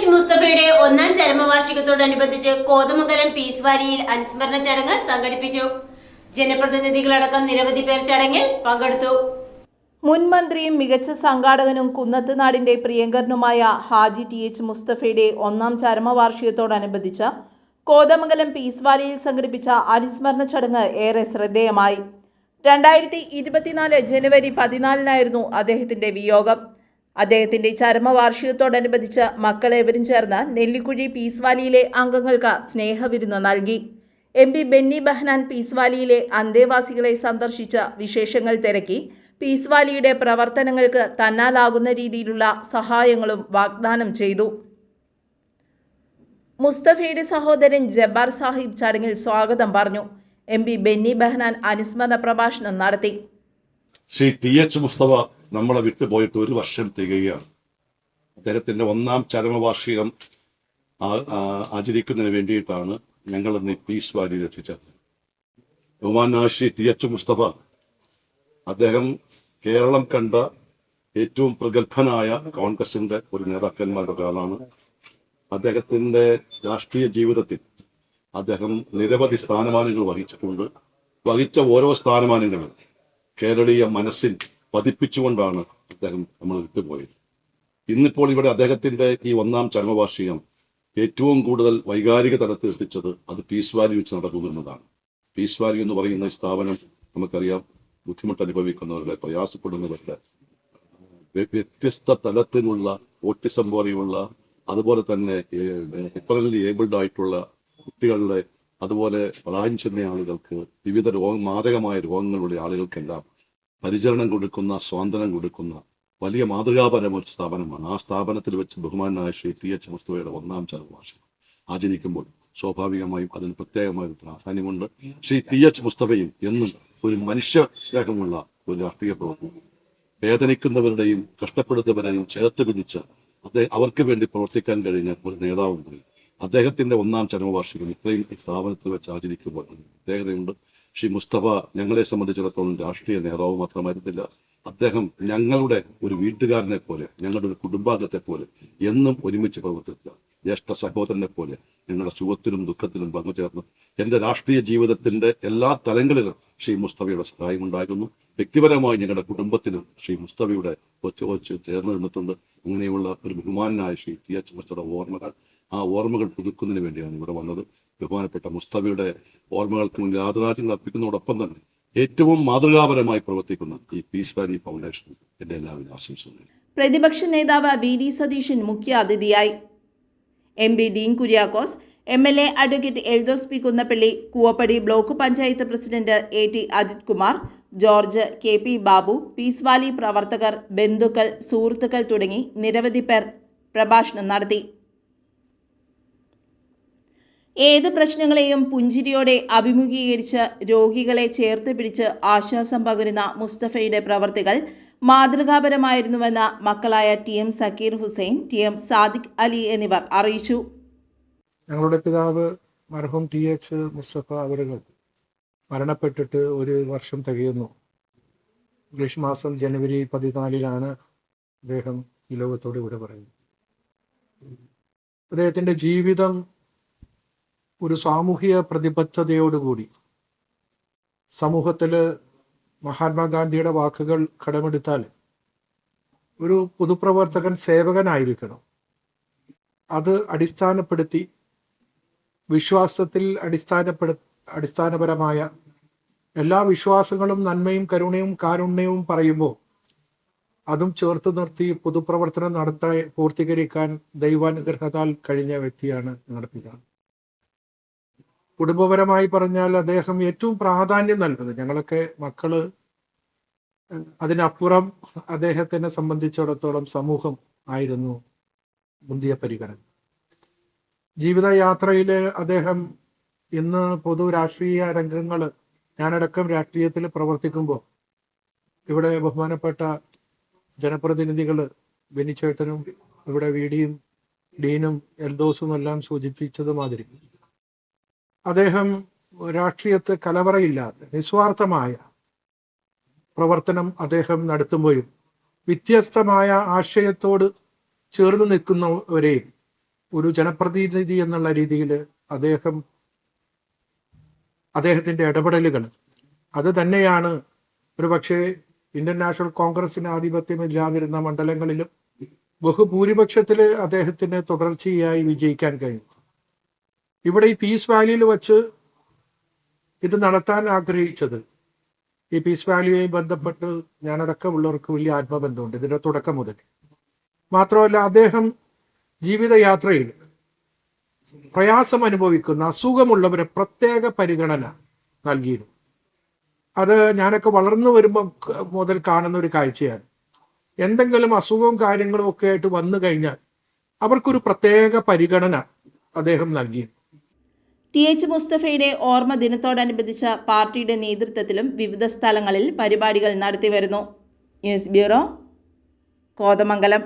TH മുസ്തഫയുടെ ഒന്നാം ചരമവാർഷികത്തോടനുബന്ധിച്ച് Kothamangalam piece വാലിയിൽ അനുസ്മരണ ചടങ്ങ് സംഘടിപ്പിച്ചു. ജനപ്രതിനിധികളടക്കം നിരവധി പേർ ചടങ്ങിൽ പങ്കെടുത്തു. മുൻ മന്ത്രിയും മികച്ച സംഘാടകനും കുന്നത്ത് നാടിന്റെ പ്രിയങ്കരനുമായ ഹാജി TH മുസ്തഫയുടെ ഒന്നാം ചരമവാർഷികത്തോടനുബന്ധിച്ച് കോതമംഗലം പീസ് വാലിയിൽ സംഘടിപ്പിച്ച അനുസ്മരണ ചടങ്ങ് ഏറെ ശ്രദ്ധേയമായി. 2024 ജനുവരി 14 അദ്ദേഹത്തിന്റെ വിയോഗം. അദ്ദേഹത്തിന്റെ ചരമവാർഷികത്തോടനുബന്ധിച്ച് മക്കളേവരും ചേർന്ന് നെല്ലിക്കുഴി പീസ് വാലിയിലെ അംഗങ്ങൾക്ക് സ്നേഹവിരുന്ന് നൽകി. MP ബെന്നി ബെഹനാൻ പീസ് വാലിയിലെ അന്തേവാസികളെ സന്ദർശിച്ച വിശേഷങ്ങൾ തിരക്കി പീസ് വാലിയുടെ പ്രവർത്തനങ്ങൾക്ക് തന്നാലാകുന്ന രീതിയിലുള്ള സഹായങ്ങളും വാഗ്ദാനം ചെയ്തു. മുസ്തഫയുടെ സഹോദരൻ ജബ്ബാർ സാഹിബ് ചടങ്ങിൽ സ്വാഗതം പറഞ്ഞു. MP ബെന്നി ബെഹനാൻ അനുസ്മരണ പ്രഭാഷണം നടത്തി. ശ്രീ TH മുസ്തഫ നമ്മളെ വിട്ടുപോയിട്ട് 1 വർഷം തികയുകയാണ്. അദ്ദേഹത്തിന്റെ ഒന്നാം ചരമവാർഷികം ആചരിക്കുന്നതിന് വേണ്ടിയിട്ടാണ് ഞങ്ങൾ ഇന്ന് പീസ് വാലിയിൽ എത്തിച്ചത്. ബഹുമാനായ ശ്രീ TH മുസ്തഫ അദ്ദേഹം കേരളം കണ്ട ഏറ്റവും പ്രഗത്ഭനായ കോൺഗ്രസിന്റെ ഒരു നേതാക്കന്മാരുടെ ഒരാളാണ്. അദ്ദേഹത്തിന്റെ രാഷ്ട്രീയ ജീവിതത്തിൽ അദ്ദേഹം നിരവധി സ്ഥാനമാനങ്ങൾ വഹിച്ചിട്ടുണ്ട്. വഹിച്ച ഓരോ സ്ഥാനമാനങ്ങളും കേരളീയ മനസ്സിൽ പതിപ്പിച്ചുകൊണ്ടാണ് അദ്ദേഹം നമ്മൾ വിട്ടുപോയത്. ഇന്നിപ്പോൾ ഇവിടെ അദ്ദേഹത്തിന്റെ ഈ ഒന്നാം ചരമവാർഷികം ഏറ്റവും കൂടുതൽ വൈകാരിക തലത്തിൽ എത്തിച്ചത് അത് പീസ് വാലി വെച്ച് നടക്കുമെന്നതാണ്. പീസ് വാലി എന്ന് പറയുന്ന സ്ഥാപനം നമുക്കറിയാം, ബുദ്ധിമുട്ട് അനുഭവിക്കുന്നവരുടെ, പ്രയാസപ്പെടുന്നവരുടെ, വ്യത്യസ്ത തലത്തിലുള്ള ഓട്ടിസം പോലെയുള്ള, അതുപോലെ തന്നെ ഡിഫറൻലി ഏബിൾഡ് ആയിട്ടുള്ള കുട്ടികളുടെ, അതുപോലെ പ്രായം ചെന്ന ആളുകൾക്ക്, വിവിധ മാരകമായ രോഗങ്ങളുടെ ആളുകൾക്കെല്ലാം പരിചരണം കൊടുക്കുന്ന, സ്വാതന്ത്ര്യം കൊടുക്കുന്ന വലിയ മാതൃകാപരമായ സ്ഥാപനമാണ്. ആ സ്ഥാപനത്തിൽ വെച്ച് ബഹുമാനായ ശ്രീ TH മുസ്തഫയുടെ ഒന്നാം ചരമവാർഷികം ആചരിക്കുമ്പോൾ സ്വാഭാവികമായും അതിന് പ്രത്യേകമായ ഒരു പ്രാധാന്യമുണ്ട്. ശ്രീ TH മുസ്തഫയും എന്നും ഒരു മനുഷ്യ സ്നേഹമുള്ള ഒരു രാഷ്ട്രീയ പ്രവർത്തനം, വേദനിക്കുന്നവരുടെയും കഷ്ടപ്പെടുന്നവരെയും ചേർത്ത് പിടിച്ച് അവർക്ക് വേണ്ടി പ്രവർത്തിക്കാൻ കഴിഞ്ഞ ഒരു നേതാവുണ്ട്. അദ്ദേഹത്തിന്റെ ഒന്നാം ചരമവാർഷികം ഇത്രയും ഈ സ്ഥാപനത്തിൽ വെച്ച് ആചരിക്കുമ്പോൾ പ്രത്യേകതയുണ്ട്. ശ്രീ മുസ്തഫ ഞങ്ങളെ സംബന്ധിച്ചിടത്തോളം രാഷ്ട്രീയ നേതാവ് മാത്രമായിരുന്നില്ല, അദ്ദേഹം ഞങ്ങളുടെ ഒരു വീട്ടുകാരനെ പോലെ, ഞങ്ങളുടെ ഒരു കുടുംബാംഗത്തെ പോലെ എന്നും ഒരുമിച്ച് പ്രവർത്തിച്ച ജ്യേഷ്ഠ സഹോദരനെ പോലെ ഞങ്ങളുടെ സുഖത്തിലും ദുഃഖത്തിലും പങ്കുചേർന്ന് എന്റെ രാഷ്ട്രീയ ജീവിതത്തിന്റെ എല്ലാ തലങ്ങളിലും ശ്രീ മുസ്തഫയുടെ സഹായം ഉണ്ടായിരുന്നു. വ്യക്തിപരമായി ഞങ്ങളുടെ കുടുംബത്തിലും ശ്രീ മുസ്തഫയുടെ ഒച്ച് ചേർന്ന് നിന്നിട്ടുണ്ട്. അങ്ങനെയുള്ള ഒരു ബഹുമാനായ ശ്രീ TH മുസ്തഫയുടെ ഓർമ്മകൾ, ആ ഓർമ്മകൾ പുതുക്കുന്നതിന് വേണ്ടിയാണ് ഇവിടെ വന്നത്. ബഹുമാനപ്പെട്ട മുസ്തഫയുടെ ഓർമ്മകൾക്ക് മുന്നിൽ ആദരാഞ്ജലികൾ അർപ്പിക്കുന്നതോടൊപ്പം തന്നെ ഏറ്റവും മാതൃകാപരമായി പ്രവർത്തിക്കുന്ന ഈ പീസ് വാലി ഫൗണ്ടേഷൻ എന്റെ എല്ലാവിധ ആശംസകളും. പ്രതിപക്ഷ നേതാവ് VD സതീശൻ മുഖ്യ അതിഥിയായി. MP Dean Kuriakose, MLA advocate Eldhose P Kunnappilly, Koovappady block panchayat president AT Ajith Kumar, George, KP Babu, Peace Valley പ്രവർത്തകർ, ബന്ധുക്കൾ, സുഹൃത്തുക്കൾ തുടങ്ങി നിരവധി പേർ പ്രഭാഷണം നടത്തി. ഏത് പ്രശ്നങ്ങളെയും പുഞ്ചിരിയോടെ അഭിമുഖീകരിച്ച് രോഗികളെ ചേർത്ത് പിടിച്ച് ആശ്വാസം പകരുന്ന മുസ്തഫയുടെ പ്രവർത്തികൾ മാതൃകാപരമായിരുന്നുവെന്ന് മക്കളായ TM സക്കീർ ഹുസൈൻ, TM സാദിഖ് അലി എന്നിവർ അറിയിച്ചു. ഞങ്ങളുടെ പിതാവ് മർഹൂം TH മുസ്തഫ അവരുകൾ മരണപ്പെട്ടിട്ട് 1 വർഷം തികയുന്നു. ഇംഗ്ലീഷ് മാസം ജനുവരി 14 അദ്ദേഹം ഈ ലോകത്തോട് വിട പറയുന്നത്. അദ്ദേഹത്തിൻ്റെ ജീവിതം ഒരു സാമൂഹിക പ്രതിബദ്ധതയോടുകൂടി സമൂഹത്തിൽ മഹാത്മാഗാന്ധിയുടെ വാക്കുകൾ കടമെടുത്താൽ ഒരു പൊതുപ്രവർത്തകൻ സേവകനായിരിക്കണം. അത് അടിസ്ഥാനപ്പെടുത്തി വിശ്വാസത്തിൽ അടിസ്ഥാനപരമായ എല്ലാ വിശ്വാസങ്ങളും നന്മയും കരുണയും കാരുണ്യവും പറയുമ്പോൾ അതും ചേർത്ത് നിർത്തി പൊതുപ്രവർത്തനം പൂർത്തീകരിക്കാൻ ദൈവാനുഗ്രഹത്താൽ കഴിഞ്ഞ വ്യക്തിയാണ് ഞങ്ങളുടെ പിതാവ്. കുടുംബപരമായി പറഞ്ഞാൽ അദ്ദേഹം ഏറ്റവും പ്രാധാന്യം നൽകുന്നത്, ഞങ്ങളൊക്കെ മക്കള് അതിനപ്പുറം അദ്ദേഹത്തിനെ സംബന്ധിച്ചിടത്തോളം സമൂഹം ആയിരുന്നു മുന്തിയ പരിഗണന. ജീവിതയാത്രയിൽ അദ്ദേഹം ഇന്ന് പൊതു രാഷ്ട്രീയ രംഗങ്ങൾ, ഞാനടക്കം രാഷ്ട്രീയത്തിൽ പ്രവർത്തിക്കുമ്പോൾ ഇവിടെ ബഹുമാനപ്പെട്ട ജനപ്രതിനിധികൾ ബെന്നിച്ചേട്ടനും ഇവിടെ VDയും ഡീനും എൽദോസും എല്ലാം സൂചിപ്പിച്ചതുമാതിരി അദ്ദേഹം രാഷ്ട്രീയത്തെ കലവറയില്ലാതെ നിസ്വാർത്ഥമായ പ്രവർത്തനം അദ്ദേഹം നടത്തുമ്പോഴും വ്യത്യസ്തമായ ആശയത്തോട് ചേർന്ന് നിൽക്കുന്നവരെയും ഒരു ജനപ്രതിനിധി എന്നുള്ള രീതിയിൽ അദ്ദേഹത്തിൻ്റെ ഇടപെടലുകൾ അത് തന്നെയാണ് ഒരുപക്ഷെ ഇന്ത്യൻ നാഷണൽ കോൺഗ്രസിന് ആധിപത്യമില്ലാതിരുന്ന മണ്ഡലങ്ങളിലും ബഹുഭൂരിപക്ഷത്തിൽ അദ്ദേഹത്തിന് തുടർച്ചയായി വിജയിക്കാൻ കഴിഞ്ഞു. ഇവിടെ ഈ പീസ് വാലിയിൽ വച്ച് ഇത് നടത്താൻ ആഗ്രഹിച്ചത്, ഈ പീസ് വാലിയുമായി ബന്ധപ്പെട്ട് ഞാനടക്കമുള്ളവർക്ക് വലിയ ആത്മബന്ധമുണ്ട് ഇതിന്റെ തുടക്കം മുതൽ. മാത്രമല്ല, അദ്ദേഹം ജീവിതയാത്രയിൽ പ്രയാസം അനുഭവിക്കുന്ന അസുഖമുള്ളവരെ പ്രത്യേക പരിഗണന നൽകിയിരുന്നു. അത് ഞാനൊക്കെ വളർന്നു വരുമ്പം മുതൽ കാണുന്ന ഒരു കാഴ്ചയാണ്. എന്തെങ്കിലും അസുഖവും കാര്യങ്ങളും ഒക്കെ ആയിട്ട് വന്നു കഴിഞ്ഞാൽ അവർക്കൊരു പ്രത്യേക പരിഗണന അദ്ദേഹം നൽകിയിരുന്നു. TH മുസ്തഫയുടെ ഓർമ്മ ദിനത്തോടനുബന്ധിച്ച പാർട്ടിയുടെ നേതൃത്വത്തിലും വിവിധ സ്ഥലങ്ങളിൽ പരിപാടികൾ നടത്തിവരുന്നു. News bureau, Kothamangalam.